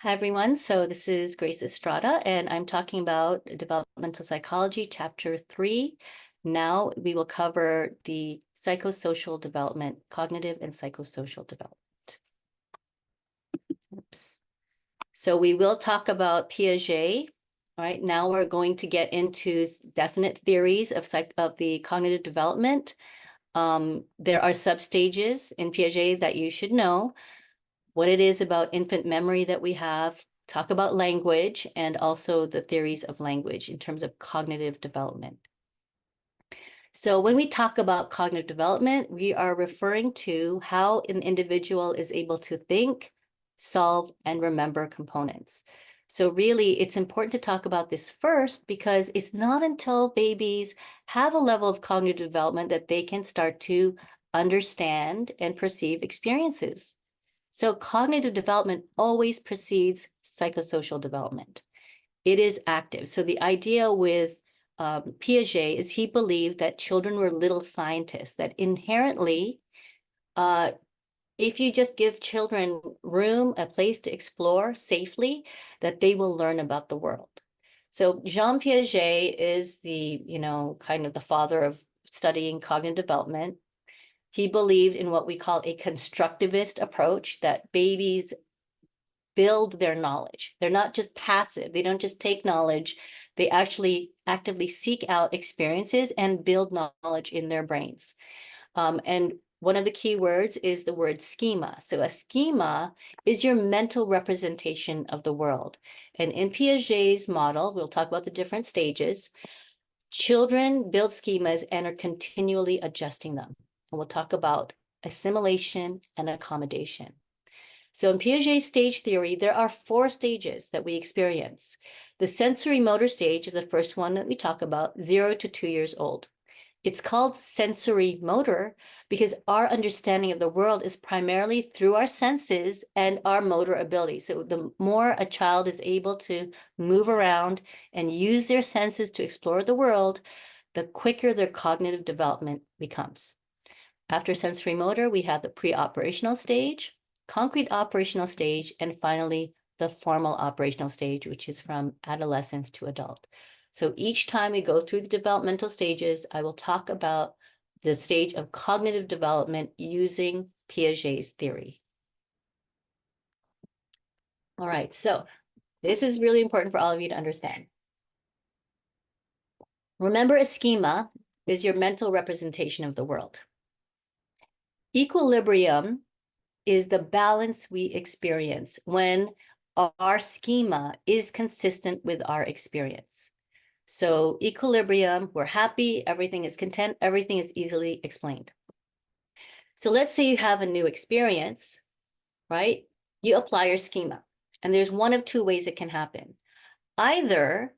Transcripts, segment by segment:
Hi, everyone. So this is Grace Estrada, and I'm talking about developmental psychology, chapter 3. Now we will cover the psychosocial development, cognitive and psychosocial development. Oops. So we will talk about Piaget. All right, now we're going to get into definite theories of the cognitive development. There are substages in Piaget that you should know. What it is about infant memory that we have, talk about language, and also the theories of language in terms of cognitive development. So when we talk about cognitive development, we are referring to how an individual is able to think, solve, and remember components. So really, it's important to talk about this first because it's not until babies have a level of cognitive development that they can start to understand and perceive experiences. So cognitive development always precedes psychosocial development. It is active. So the idea with Piaget is he believed that children were little scientists, that inherently, if you just give children room, a place to explore safely, that they will learn about the world. So Jean Piaget is the, kind of the father of studying cognitive development. He believed in what we call a constructivist approach, that babies build their knowledge. They're not just passive. They don't just take knowledge. They actually actively seek out experiences and build knowledge in their brains. And one of the key words is the word schema. So a schema is your mental representation of the world. And in Piaget's model, we'll talk about the different stages. Children build schemas and are continually adjusting them. And we'll talk about assimilation and accommodation. So in Piaget's stage theory, there are 4 stages that we experience. The sensory motor stage is the first one that we talk about, 0 to 2 years old. It's called sensory motor because our understanding of the world is primarily through our senses and our motor ability. So the more a child is able to move around and use their senses to explore the world, the quicker their cognitive development becomes. After sensory motor, we have the pre-operational stage, concrete operational stage, and finally, the formal operational stage, which is from adolescence to adult. So each time we go through the developmental stages, I will talk about the stage of cognitive development using Piaget's theory. All right, so this is really important for all of you to understand. Remember, a schema is your mental representation of the world. Equilibrium is the balance we experience when our schema is consistent with our experience. So equilibrium, we're happy, everything is content, everything is easily explained. So let's say you have a new experience, right? You apply your schema, and there's one of 2 ways it can happen. Either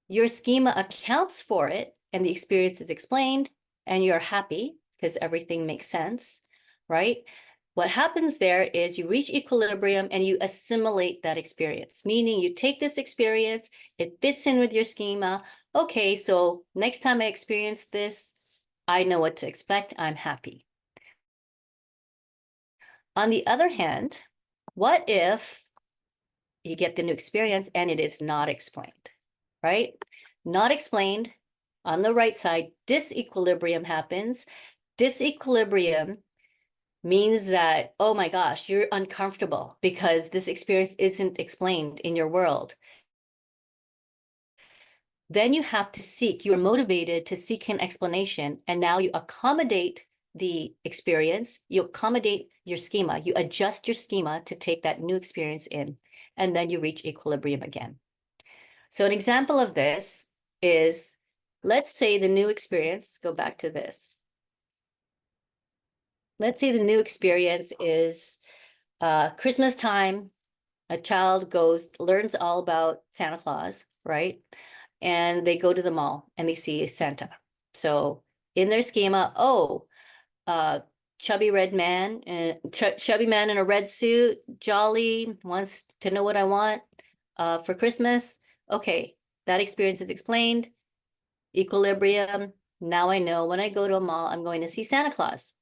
your schema accounts for it and the experience is explained and you're happy because everything makes sense, right? What happens there is you reach equilibrium and you assimilate that experience, meaning you take this experience, it fits in with your schema. Okay, so next time I experience this, I know what to expect, I'm happy. On the other hand, what if you get the new experience and it is not explained, right? Not explained. On the right side, disequilibrium happens. Disequilibrium means that, oh my gosh, you're uncomfortable because this experience isn't explained in your world. Then you have to seek, you're motivated to seek an explanation, and now you accommodate the experience, you accommodate your schema, you adjust your schema to take that new experience in, and then you reach equilibrium again. So an example of this is, let's say the new experience, let's go back to this. Let's say the new experience is Christmas time. A child learns all about Santa Claus, right? And they go to the mall and they see Santa. So in their schema, chubby man in a red suit, jolly, wants to know what I want for Christmas. Okay, that experience is explained. Equilibrium. Now I know when I go to a mall, I'm going to see Santa Claus.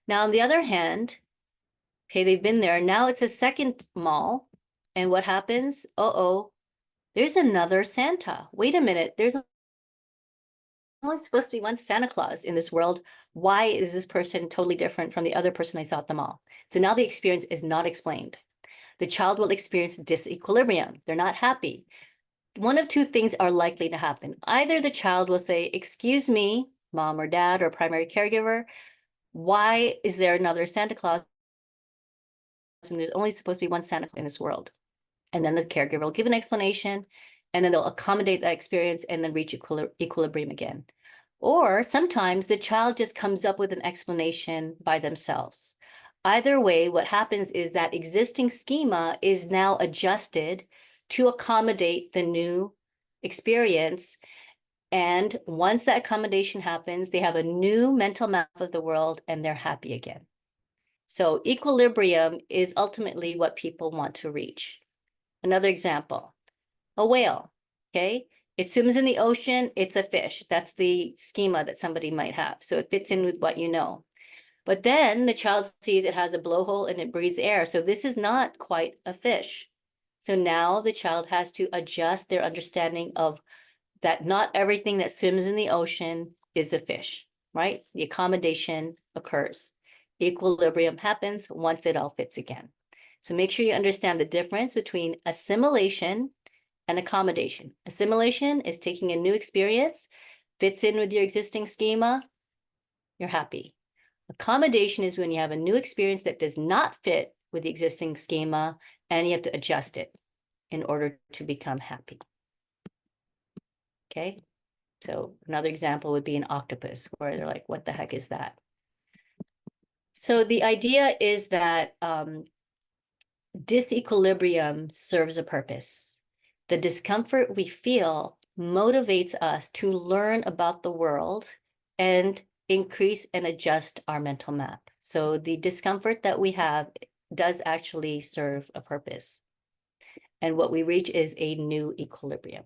Now, on the other hand, okay, they've been there. Now it's a second mall. And what happens? Uh-oh, there's another Santa. Wait a minute, there's only supposed to be one Santa Claus in this world. Why is this person totally different from the other person I saw at the mall? So now the experience is not explained. The child will experience disequilibrium. They're not happy. One of two things are likely to happen. Either the child will say, excuse me, mom or dad or primary caregiver, why is there another Santa Claus when there's only supposed to be one Santa in this world? And then the caregiver will give an explanation, and then they'll accommodate that experience and then reach equilibrium again. Or sometimes the child just comes up with an explanation by themselves. Either way, what happens is that existing schema is now adjusted to accommodate the new experience. And once that accommodation happens, they have a new mental map of the world and they're happy again. So equilibrium is ultimately what people want to reach. Another example, a whale, okay? It swims in the ocean, it's a fish. That's the schema that somebody might have. So it fits in with what you know. But then the child sees it has a blowhole and it breathes air. So this is not quite a fish. So now the child has to adjust their understanding of that not everything that swims in the ocean is a fish, right? The accommodation occurs. Equilibrium happens once it all fits again. So make sure you understand the difference between assimilation and accommodation. Assimilation is taking a new experience, fits in with your existing schema, you're happy. Accommodation is when you have a new experience that does not fit with the existing schema and you have to adjust it in order to become happy. Okay, so another example would be an octopus where they're like, what the heck is that? So the idea is that disequilibrium serves a purpose. The discomfort we feel motivates us to learn about the world and increase and adjust our mental map. So the discomfort that we have does actually serve a purpose. And what we reach is a new equilibrium.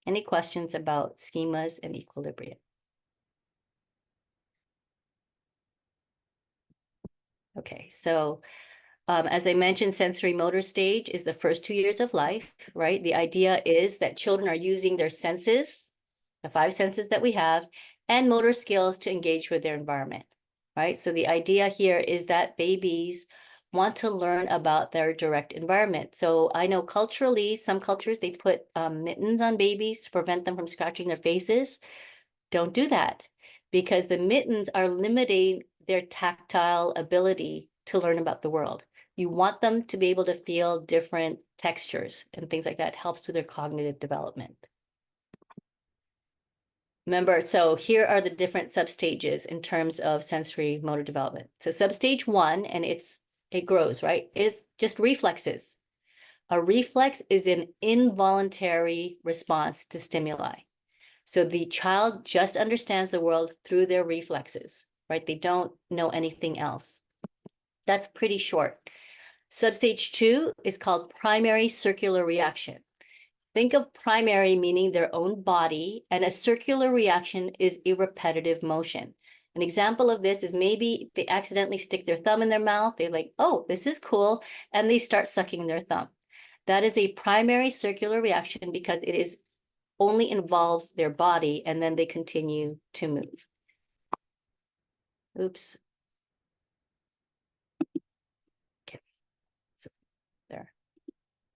Any questions about schemas and equilibrium? Okay, so as I mentioned, sensory motor stage is the first 2 years of life, right? The idea is that children are using their senses, the 5 senses that we have, and motor skills to engage with their environment, right? So the idea here is that babies want to learn about their direct environment. So I know culturally, some cultures, they put mittens on babies to prevent them from scratching their faces. Don't do that because the mittens are limiting their tactile ability to learn about the world. You want them to be able to feel different textures and things like that. It helps with their cognitive development. Remember, so here are the different substages in terms of sensory motor development. So substage 1, and it grows, right, is just reflexes. A reflex is an involuntary response to stimuli. So the child just understands the world through their reflexes, right? They don't know anything else. That's pretty short. Substage 2 is called primary circular reaction. Think of primary meaning their own body, and a circular reaction is a repetitive motion. An example of this is maybe they accidentally stick their thumb in their mouth. They're like, oh, this is cool. And they start sucking their thumb. That is a primary circular reaction because it is only involves their body and then they continue to move. Oops. Okay, so there.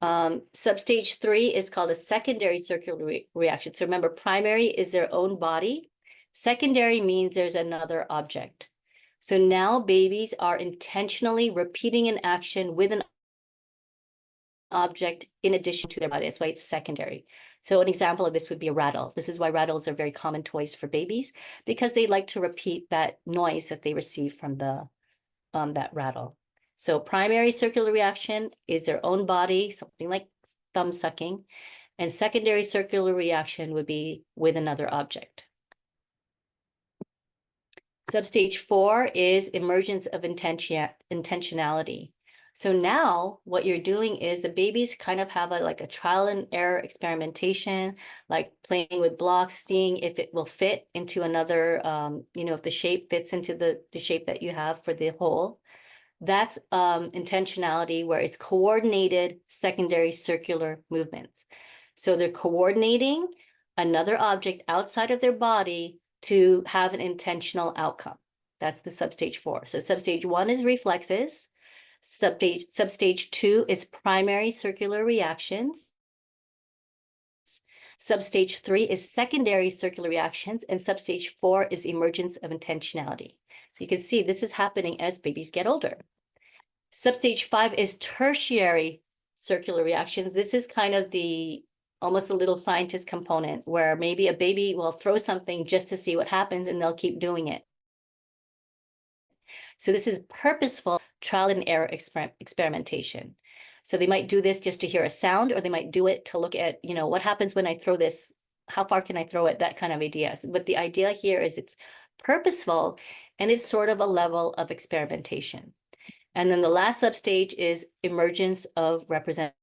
Substage 3 is called a secondary circular reaction. So remember, primary is their own body. Secondary means there's another object. So now babies are intentionally repeating an action with an object in addition to their body. That's why it's secondary. So an example of this would be a rattle. This is why rattles are very common toys for babies, because they like to repeat that noise that they receive from the that rattle. So primary circular reaction is their own body, something like thumb sucking, and secondary circular reaction would be with another object. Substage 4 is emergence of intentionality. So now what you're doing is the babies kind of have like a trial and error experimentation, like playing with blocks, seeing if it will fit into another, if the shape fits into the shape that you have for the hole. That's intentionality, where it's coordinated secondary circular movements. So they're coordinating another object outside of their body to have an intentional outcome. That's the substage 4. So substage 1 is reflexes. Substage 2 is primary circular reactions. Substage 3 is secondary circular reactions, and substage 4 is emergence of intentionality. So you can see this is happening as babies get older. Substage 5 is tertiary circular reactions. This is kind of the almost a little scientist component, where maybe a baby will throw something just to see what happens and they'll keep doing it. So this is purposeful trial and error experimentation. So they might do this just to hear a sound, or they might do it to look at, what happens when I throw this? How far can I throw it? That kind of ideas. But the idea here is it's purposeful, and it's sort of a level of experimentation. And then the last substage is emergence of representational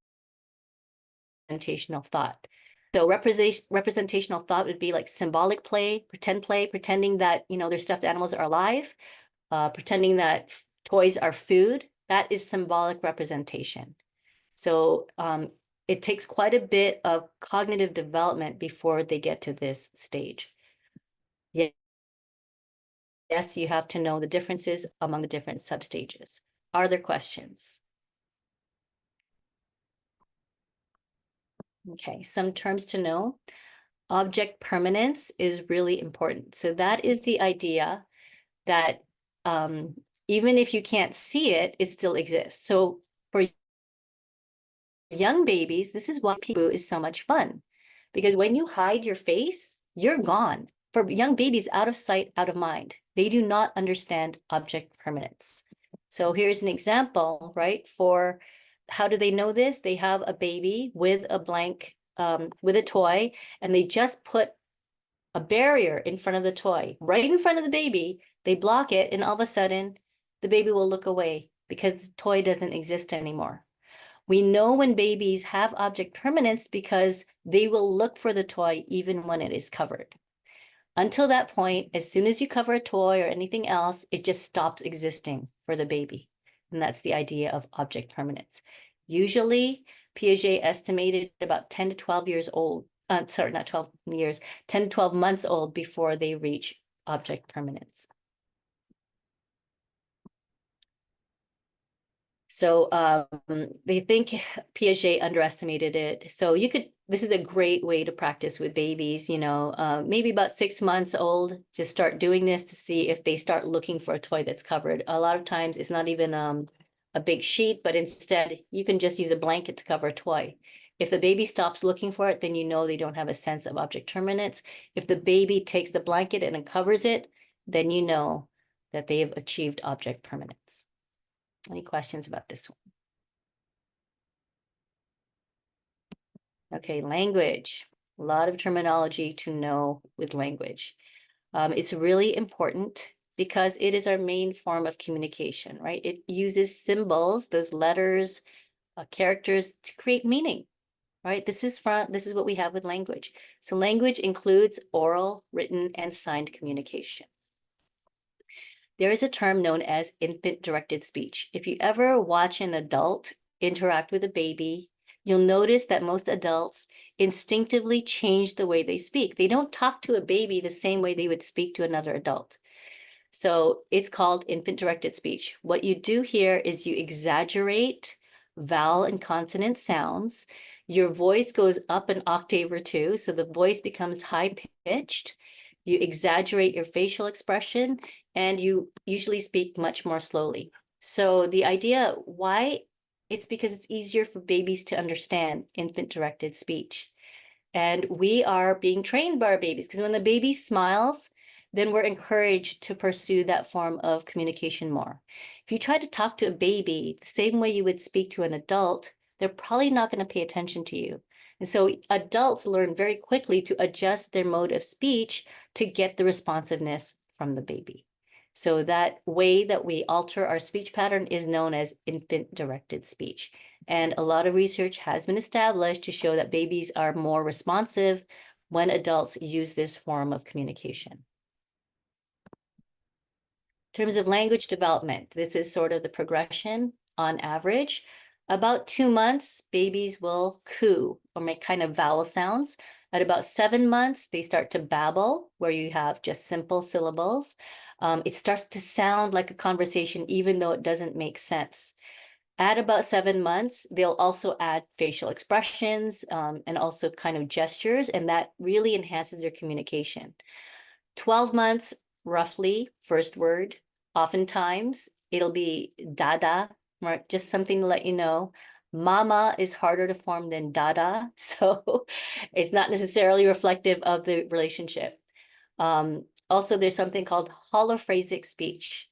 thought. So representational thought would be like symbolic play, pretending that, their stuffed animals are alive, pretending that toys are food. That is symbolic representation. So it takes quite a bit of cognitive development before they get to this stage. Yes, you have to know the differences among the different substages. Are there questions? Okay, some terms to know. Object permanence is really important. So that is the idea that even if you can't see it, it still exists. So for young babies, this is why peekaboo is so much fun, because when you hide your face, you're gone. For young babies, out of sight, out of mind. They do not understand object permanence. So here's an example, right? For how do they know this? They have a baby with a blank, with a toy, and they just put a barrier in front of the toy, right in front of the baby. They block it, and all of a sudden, the baby will look away because the toy doesn't exist anymore. We know when babies have object permanence because they will look for the toy even when it is covered. Until that point, as soon as you cover a toy or anything else, it just stops existing for the baby. And that's the idea of object permanence. Usually, Piaget estimated about 10 to 12 years old, sorry, not 12 years, 10 to 12 months old before they reach object permanence. So they think Piaget underestimated it. So this is a great way to practice with babies, maybe about 6 months old, just start doing this to see if they start looking for a toy that's covered. A lot of times it's not even a big sheet, but instead you can just use a blanket to cover a toy. If the baby stops looking for it, then you know they don't have a sense of object permanence. If the baby takes the blanket and covers it, then you know that they have achieved object permanence. Any questions about this one? Okay, language. A lot of terminology to know with language. It's really important because it is our main form of communication, right? It uses symbols, those letters, characters to create meaning, right? This is what we have with language. So language includes oral, written, and signed communication. There is a term known as infant-directed speech. If you ever watch an adult interact with a baby, you'll notice that most adults instinctively change the way they speak. They don't talk to a baby the same way they would speak to another adult. So it's called infant-directed speech. What you do here is you exaggerate vowel and consonant sounds. Your voice goes up an octave or two, so the voice becomes high-pitched. You exaggerate your facial expression, and you usually speak much more slowly. So the idea why, it's because it's easier for babies to understand infant-directed speech. And we are being trained by our babies, because when the baby smiles, then we're encouraged to pursue that form of communication more. If you try to talk to a baby the same way you would speak to an adult, they're probably not going to pay attention to you. And so adults learn very quickly to adjust their mode of speech to get the responsiveness from the baby. So that way that we alter our speech pattern is known as infant-directed speech. And a lot of research has been established to show that babies are more responsive when adults use this form of communication. In terms of language development, this is sort of the progression on average. About 2 months, babies will coo or make kind of vowel sounds. At about 7 months, they start to babble, where you have just simple syllables. It starts to sound like a conversation, even though it doesn't make sense. At about 7 months, they'll also add facial expressions and also kind of gestures, and that really enhances their communication. 12 months, roughly, first word. Oftentimes, it'll be dada, right? Just something to let you know. Mama is harder to form than dada, so it's not necessarily reflective of the relationship. Also, there's something called holophrasic speech.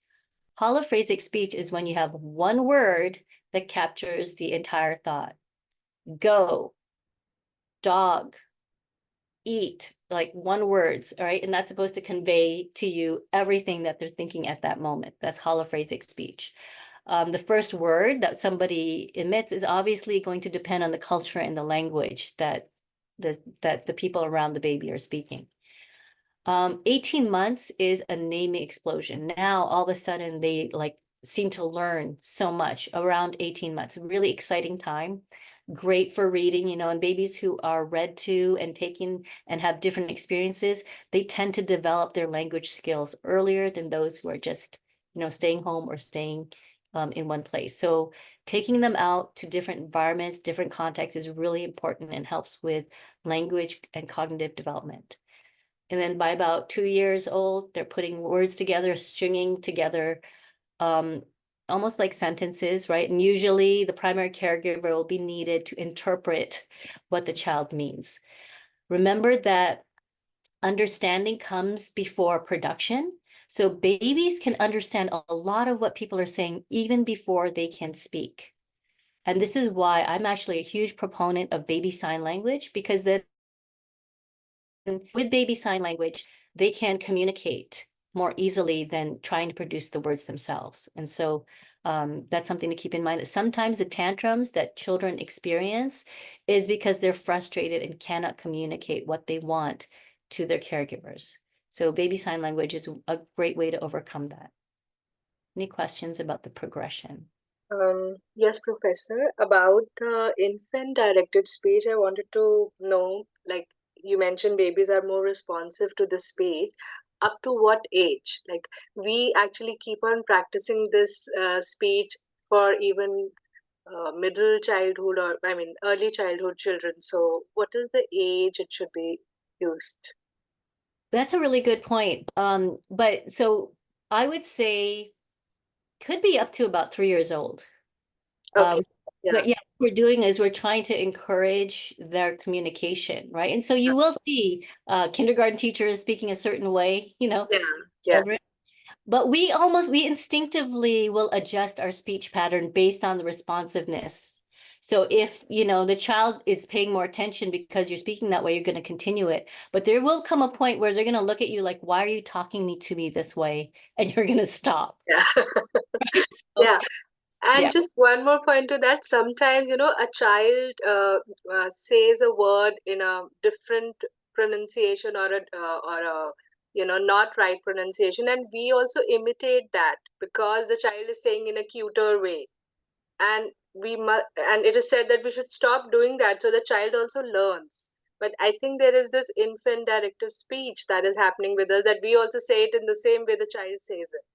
Holophrasic speech is when you have one word that captures the entire thought. Go, dog, eat, like one words, all right? And that's supposed to convey to you everything that they're thinking at that moment. That's holophrasic speech. The first word that somebody emits is obviously going to depend on the culture and the language that the people around the baby are speaking. 18 months is a naming explosion. Now, all of a sudden, they like seem to learn so much around 18 months. Really exciting time. Great for reading, you know, and babies who are read to and taking and have different experiences, they tend to develop their language skills earlier than those who are just, you know, staying home or staying in one place. So taking them out to different environments, different contexts is really important and helps with language and cognitive development. And then by about 2 years old, they're putting words together, stringing together almost like sentences, right? And usually the primary caregiver will be needed to interpret what the child means. Remember that understanding comes before production. So babies can understand a lot of what people are saying even before they can speak. And this is why I'm actually a huge proponent of baby sign language, because then with baby sign language, they can communicate more easily than trying to produce the words themselves. And so that's something to keep in mind, that sometimes the tantrums that children experience is because they're frustrated and cannot communicate what they want to their caregivers. So baby sign language is a great way to overcome that. Any questions about the progression? Yes, Professor. About the infant-directed speech, I wanted to know, like you mentioned, babies are more responsive to the speech. Up to what age? Like we actually keep on practicing this speech for even middle childhood, or I mean early childhood children. So, what is the age it should be used? That's a really good point. But so I would say could be up to about 3 years old. Okay. Yeah. But yeah, what we're doing is we're trying to encourage their communication, right? And so you will see kindergarten teachers speaking a certain way, you know, Yeah. Yeah. children. But we instinctively will adjust our speech pattern based on the responsiveness. So if, you know, the child is paying more attention because you're speaking that way, you're going to continue it. But there will come a point where they're going to look at you like, why are you talking to me this way? And you're going to stop. Yeah. So, Yeah. And yeah. just one more point to that, sometimes, a child says a word in a different pronunciation, or a not right pronunciation, and we also imitate that because the child is saying in a cuter way, and we must, and it is said that we should stop doing that so the child also learns. But I think there is this infant directive speech that is happening with us, that we also say it in the same way the child says it.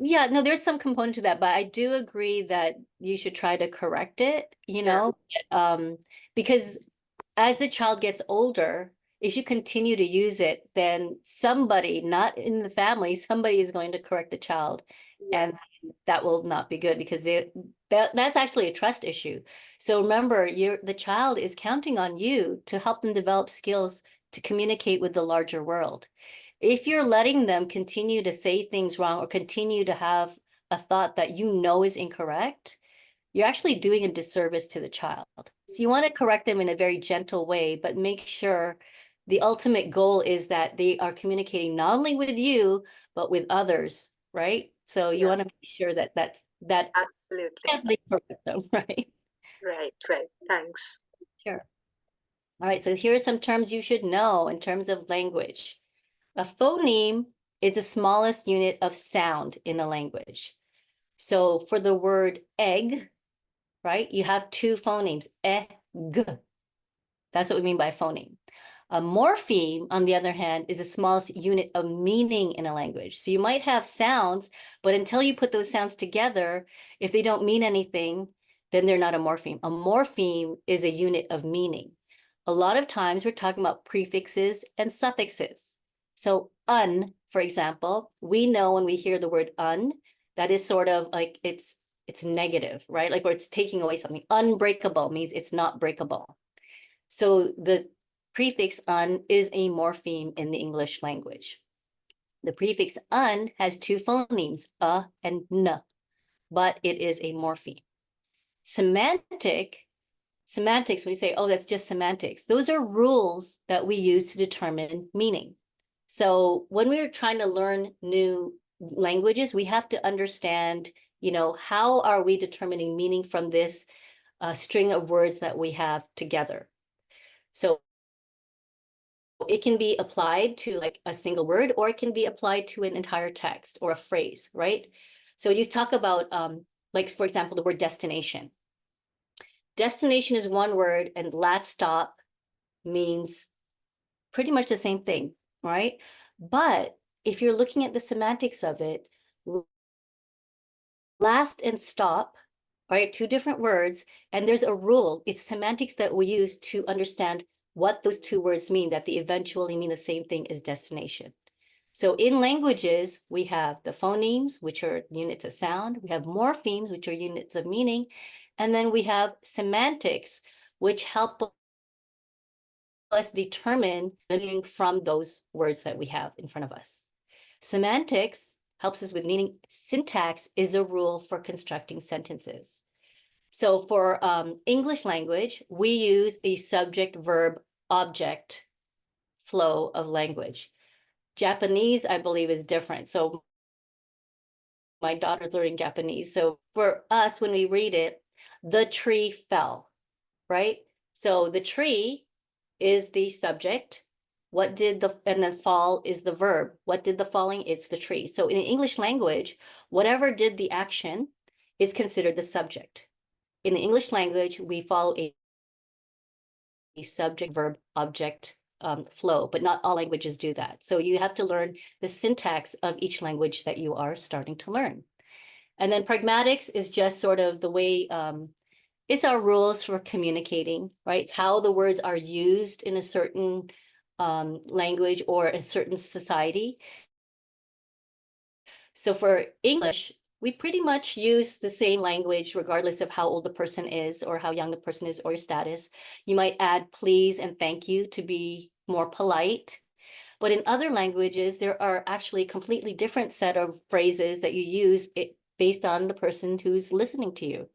Yeah, no, there's some component to that, but I do agree that you should try to correct it, you Yeah. know, because as the child gets older, if you continue to use it, then somebody, not in the family, somebody is going to correct the child, Yeah. and that will not be good because that's actually a trust issue. So remember, the child is counting on you to help them develop skills to communicate with the larger world. If you're letting them continue to say things wrong or continue to have a thought that you know is incorrect, you're actually doing a disservice to the child. So you want to correct them in a very gentle way, but make sure the ultimate goal is that they are communicating not only with you, but with others, right? So you Yeah. want to make sure that Absolutely. they correct them, right? Right, right. Thanks. Sure. All right, so here are some terms you should know in terms of language. A phoneme it's the smallest unit of sound in a language. So for the word egg, right, you have two phonemes, e-g. That's what we mean by phoneme. A morpheme, on the other hand, is the smallest unit of meaning in a language. So you might have sounds, but until you put those sounds together, if they don't mean anything, then they're not a morpheme. A morpheme is a unit of meaning. A lot of times we're talking about prefixes and suffixes. So for example, we know when we hear the word that is sort of like it's negative, right? Like, or it's taking away something. Unbreakable means it's not breakable. So the prefix is a morpheme in the English language. The prefix has two phonemes, and n, but it is a morpheme. Semantics, we say, oh, that's just semantics. Those are rules that we use to determine meaning. So when we're trying to learn new languages, we have to understand, how are we determining meaning from this string of words that we have together. So it can be applied to like a single word, or it can be applied to an entire text or a phrase, right? So you talk about, like, for example, the word destination. Destination is one word, and last stop means pretty much the same thing, right? But if you're looking at the semantics of it, last and stop, right, two different words, and there's a rule. It's semantics that we use to understand what those two words mean, that they eventually mean the same thing as destination. So in languages, we have the phonemes, which are units of sound. We have morphemes, which are units of meaning. And then we have semantics, which help us determine the meaning from those words that we have in front of us. Semantics helps us with meaning. Syntax is a rule for constructing sentences. So for English language, we use a subject, verb, object flow of language. Japanese, I believe, is different. So my daughter's learning Japanese. So for us, when we read it, the tree fell, right? So the tree is the subject. And then fall is the verb. What did the falling? It's the tree. So in English language, whatever did the action is considered the subject. In the English language, we follow a subject, verb, object flow, but not all languages do that. So you have to learn the syntax of each language that you are starting to learn. And then pragmatics is just sort of the way, it's our rules for communicating, right? It's how the words are used in a certain language or a certain society. So for English, we pretty much use the same language regardless of how old the person is or how young the person is or your status. You might add please and thank you to be more polite. But in other languages, there are actually a completely different set of phrases that you use based on the person who's listening to you.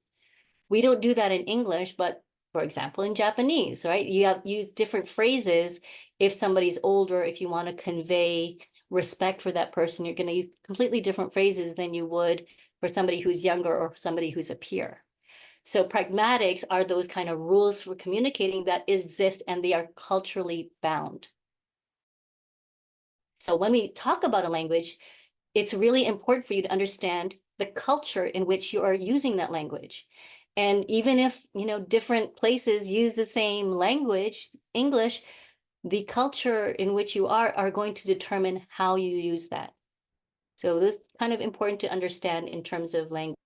We don't do that in English, but for example, in Japanese, right? You use different phrases if somebody's older, if you want to convey respect for that person, you're going to use completely different phrases than you would for somebody who's younger or somebody who's a peer. So pragmatics are those kind of rules for communicating that exist, and they are culturally bound. So when we talk about a language, it's really important for you to understand the culture in which you are using that language. And even if, different places use the same language, English, the culture in which you are going to determine how you use that. So this is kind of important to understand in terms of language.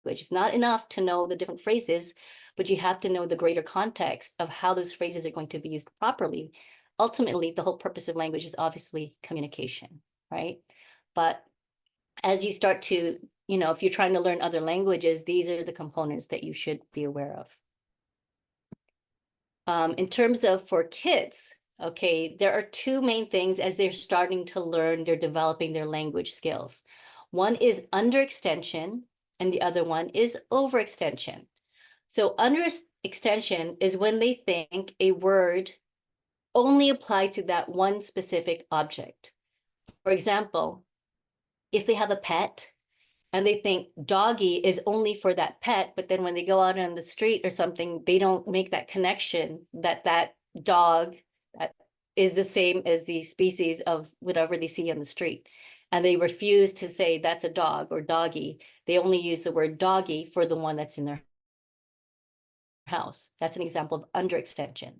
It's not enough to know the different phrases, but you have to know the greater context of how those phrases are going to be used properly. Ultimately, the whole purpose of language is obviously communication, right? But as you start to, if you're trying to learn other languages, these are the components that you should be aware of. In terms of for kids, okay, there are two main things as they're starting to learn, they're developing their language skills. One is underextension, and the other one is overextension. So underextension is when they think a word only applies to that one specific object. For example, if they have a pet and they think doggy is only for that pet, but then when they go out on the street or something, they don't make that connection that that dog, that is the same as the species of whatever they see on the street. And they refuse to say that's a dog or doggy. They only use the word doggy for the one that's in their house. That's an example of underextension.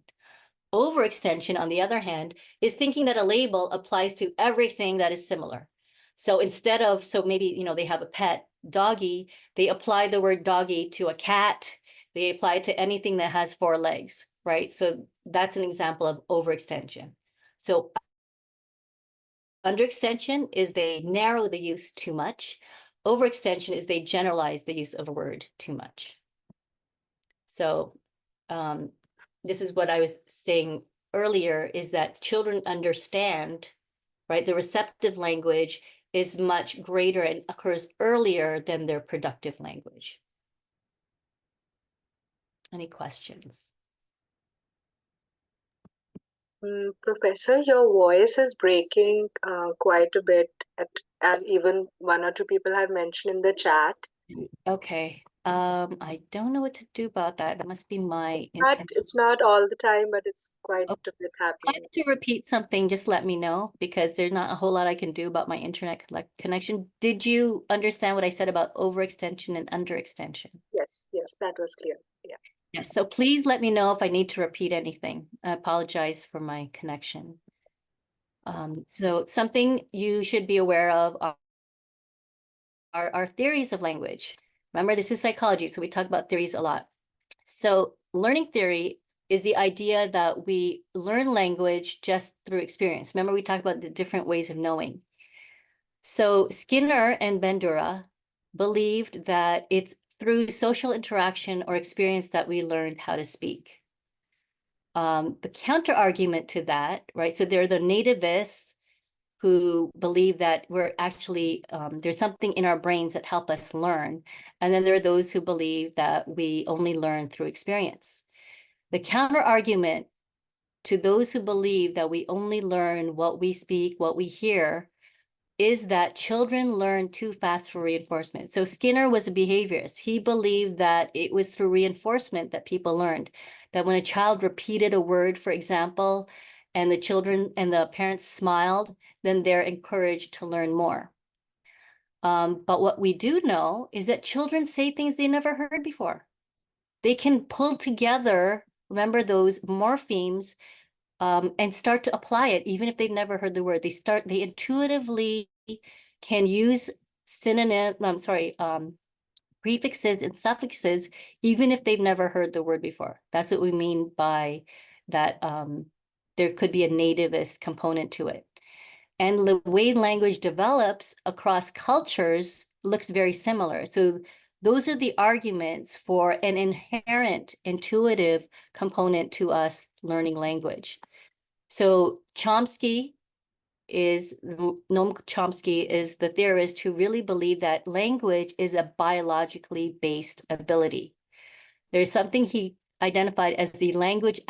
Overextension, on the other hand, is thinking that a label applies to everything that is similar. So instead of, so maybe, they have a pet doggy, they apply the word doggy to a cat. They apply it to anything that has 4 legs, right? So that's an example of overextension. So underextension is they narrow the use too much. Overextension is they generalize the use of a word too much. So this is what I was saying earlier, is that children understand, right? The receptive language is much greater and occurs earlier than their productive language. Any questions? Professor, your voice is breaking quite a bit, and even 1 or 2 people have mentioned in the chat. Okay. I don't know what to do about that. That must be my It's not all the time, but it's quite Okay. a bit If I happening. have to repeat something, just let me know, because there's not a whole lot I can do about my internet connection. Did you understand what I said about overextension and underextension? Yes, that was clear. Yeah. Yes, so please let me know if I need to repeat anything. I apologize for my connection. So something you should be aware of are theories of language. Remember, this is psychology, so we talk about theories a lot. So learning theory is the idea that we learn language just through experience. Remember, we talked about the different ways of knowing. So Skinner and Bandura believed that it's through social interaction or experience that we learned how to speak. The counter argument to that, right? So they're the nativists who believe that we're actually, there's something in our brains that help us learn. And then there are those who believe that we only learn through experience. The counter argument to those who believe that we only learn what we speak, what we hear, is that children learn too fast for reinforcement. So Skinner was a behaviorist. He believed that it was through reinforcement that people learned, that when a child repeated a word, for example, and the children and the parents smiled, then they're encouraged to learn more. But what we do know is that children say things they never heard before. They can pull together, remember those morphemes, and start to apply it, even if they've never heard the word. They intuitively can use prefixes and suffixes, even if they've never heard the word before. That's what we mean by that. There could be a nativist component to it. And the way language develops across cultures looks very similar. So those are the arguments for an inherent intuitive component to us learning language. So Noam Chomsky is the theorist who really believed that language is a biologically based ability. There's something he identified as the language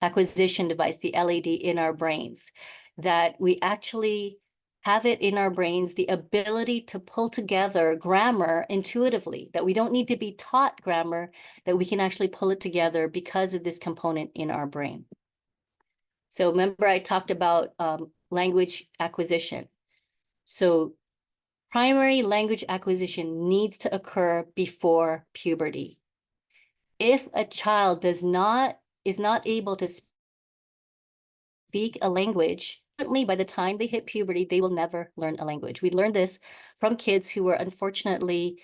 acquisition device, the LAD, in our brains, that we actually have it in our brains, the ability to pull together grammar intuitively, that we don't need to be taught grammar, that we can actually pull it together because of this component in our brain. So remember, I talked about language acquisition. So primary language acquisition needs to occur before puberty. If a child is not able to speak a language, by the time they hit puberty, they will never learn a language. We learned this from kids who were unfortunately,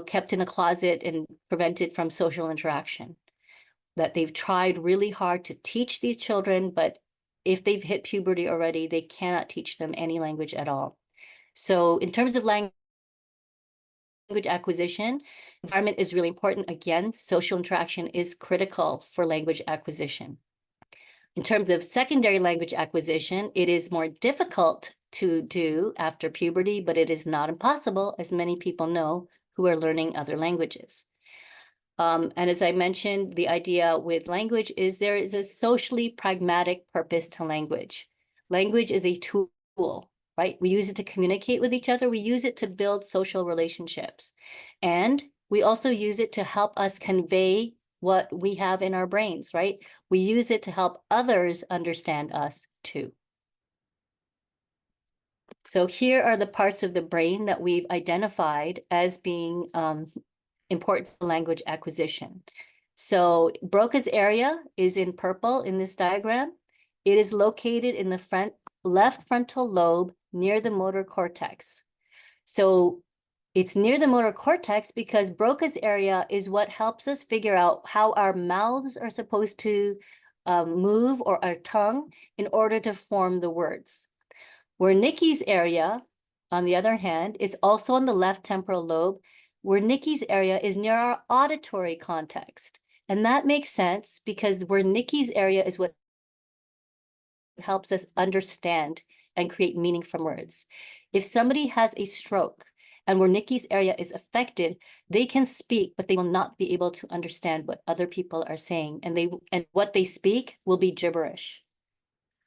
kept in a closet and prevented from social interaction. That they've tried really hard to teach these children, but if they've hit puberty already, they cannot teach them any language at all. So in terms of language acquisition, environment is really important. Again, social interaction is critical for language acquisition. In terms of secondary language acquisition, it is more difficult to do after puberty, but it is not impossible, as many people know who are learning other languages. And as I mentioned, the idea with language is there is a socially pragmatic purpose to language. Language is a tool, right? We use it to communicate with each other. We use it to build social relationships. And we also use it to help us convey what we have in our brains, right? We use it to help others understand us too. So here are the parts of the brain that we've identified as being important for language acquisition. So Broca's area is in purple in this diagram. It is located in the left frontal lobe near the motor cortex. So it's near the motor cortex because Broca's area is what helps us figure out how our mouths are supposed to move, or our tongue, in order to form the words. Wernicke's area, on the other hand, is also on the left temporal lobe. Wernicke's area is near our auditory context. And that makes sense because Wernicke's area is what helps us understand and create meaning from words. If somebody has a stroke and Wernicke's area is affected, they can speak, but they will not be able to understand what other people are saying, and what they speak will be gibberish.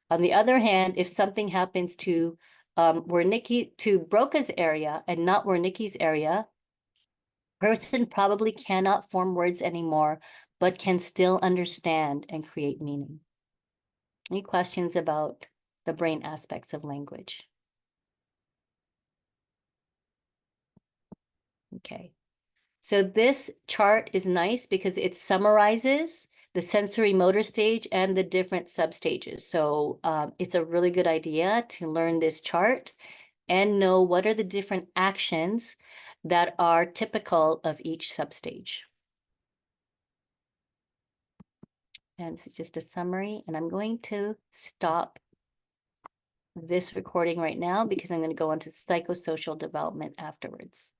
On the other hand, if something happens to Broca's area and not Wernicke's area, person probably cannot form words anymore, but can still understand and create meaning. Any questions about the brain aspects of language? Okay. So this chart is nice because it summarizes the sensory motor stage and the different substages. So it's a really good idea to learn this chart and know what are the different actions that are typical of each substage. And it's just a summary, and I'm going to stop this recording right now because I'm going to go on to psychosocial development afterwards.